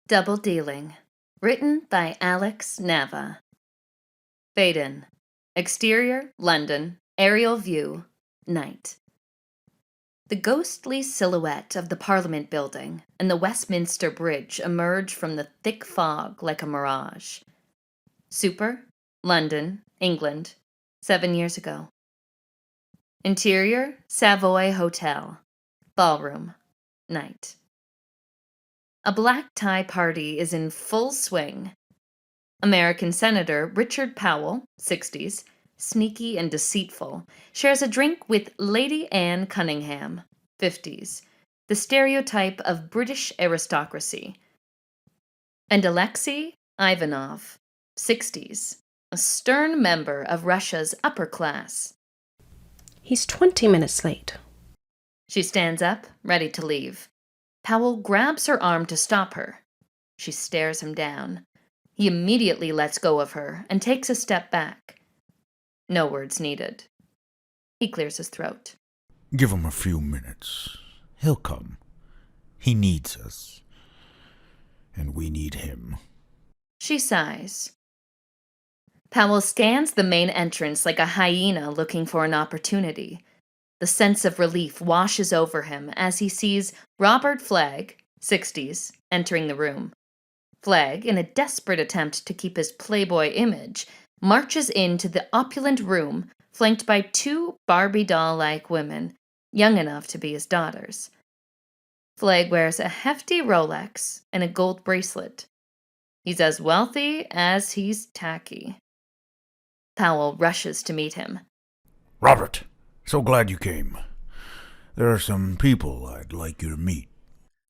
Double Dealing. Written by Alex Nava. Fade-in. Exterior, London. Aerial view, night. The ghostly silhouette of the Parliament building and the Westminster Bridge emerge from the thick fog like a mirage. Super, London, England, 7 years ago. Interior, Savoy Hotel. Ballroom, night. A black tie party is in full swing. American Senator Richard Powell, 60s, sneaky and deceitful, shares a drink with Lady Anne Cunningham, 50s, the stereotype of British aristocracy. And Alexei Ivanov, 60s, a stern member of Russia's upper class. He's 20 minutes late. She stands up, ready to leave. Powell grabs her arm to stop her. She stares him down. He immediately lets go of her and takes a step back. No words needed. He clears his throat. Give him a few minutes. He'll come. He needs us. And we need him. She sighs. Powell scans the main entrance like a hyena looking for an opportunity. The sense of relief washes over him as he sees Robert Flagg, 60s, entering the room. Flagg, in a desperate attempt to keep his playboy image, marches into the opulent room flanked by two Barbie doll-like women, young enough to be his daughters. Flagg wears a hefty Rolex and a gold bracelet. He's as wealthy as he's tacky. Powell rushes to meet him. Robert, so glad you came. There are some people I'd like you to meet.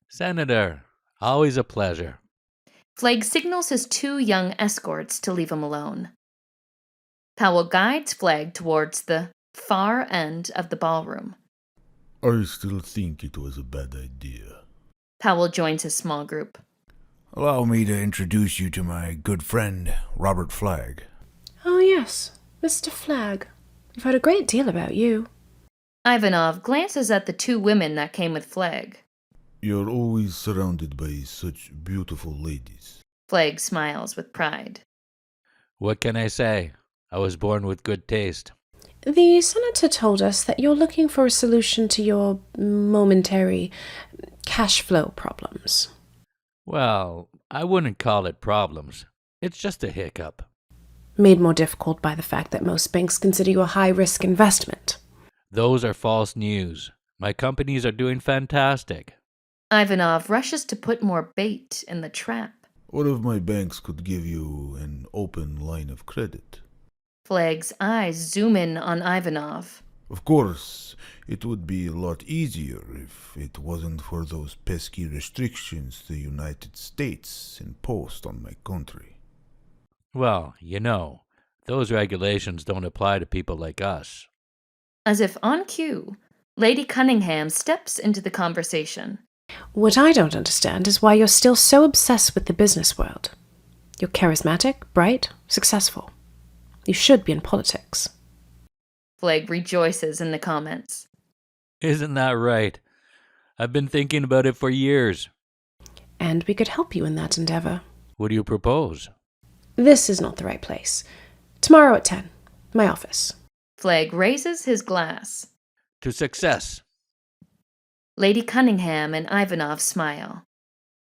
Senator, always a pleasure. Flagg signals his two young escorts to leave him alone. Powell guides Flagg towards the far end of the ballroom. I still think it was a bad idea. Powell joins his small group. Allow me to introduce you to my good friend, Robert Flagg. Oh, yes, Mr. Flagg. We've heard a great deal about you. Ivanov glances at the two women that came with Flagg. You're always surrounded by such beautiful ladies. Flagg smiles with pride. What can I say? I was born with good taste. The senator told us that you're looking for a solution to your momentary cash flow problems. Well, I wouldn't call it problems. It's just a hiccup. Made more difficult by the fact that most banks consider you a high-risk investment. Those are false news. My companies are doing fantastic. Ivanov rushes to put more bait in the trap. What if my banks could give you an open line of credit? Flagg's eyes zoom in on Ivanov. Of course, it would be a lot easier if it wasn't for those pesky restrictions the United States imposed on my country. Well, those regulations don't apply to people like us. As if on cue, Lady Cunningham steps into the conversation. What I don't understand is why you're still so obsessed with the business world. You're charismatic, bright, successful. You should be in politics. Flagg rejoices in the comments. Isn't that right? I've been thinking about it for years. And we could help you in that endeavor. What do you propose? This is not the right place. Tomorrow at 10, my office. Flagg raises his glass. To success. Lady Cunningham and Ivanov smile.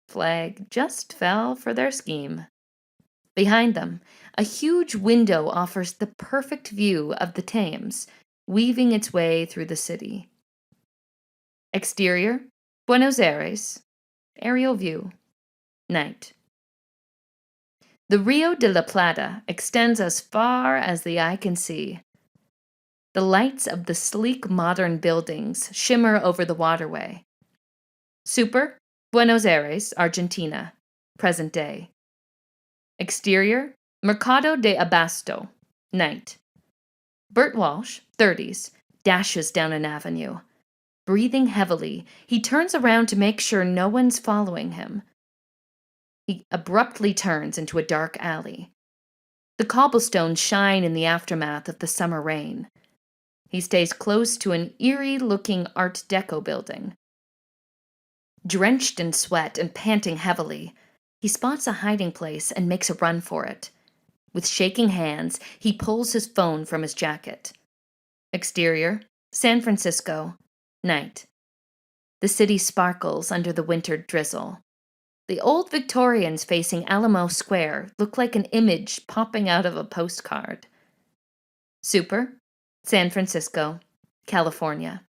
Flagg just fell for their scheme. Behind them, a huge window offers the perfect view of the Thames, weaving its way through the city. Exterior, Buenos Aires. Aerial view, night. The Rio de la Plata extends as far as the eye can see. The lights of the sleek modern buildings shimmer over the waterway. Super, Buenos Aires, Argentina, present day. Exterior, Mercado de Abasto, night. Bert Walsh, 30s, dashes down an avenue. Breathing heavily, he turns around to make sure no one's following him. He abruptly turns into a dark alley. The cobblestones shine in the aftermath of the summer rain. He stays close to an eerie-looking Art Deco building. Drenched in sweat and panting heavily, He spots a hiding place and makes a run for it. With shaking hands, he pulls his phone from his jacket. Exterior, San Francisco, night. The city sparkles under the winter drizzle. The old Victorians facing Alamo Square look like an image popping out of a postcard. Super, San Francisco, California.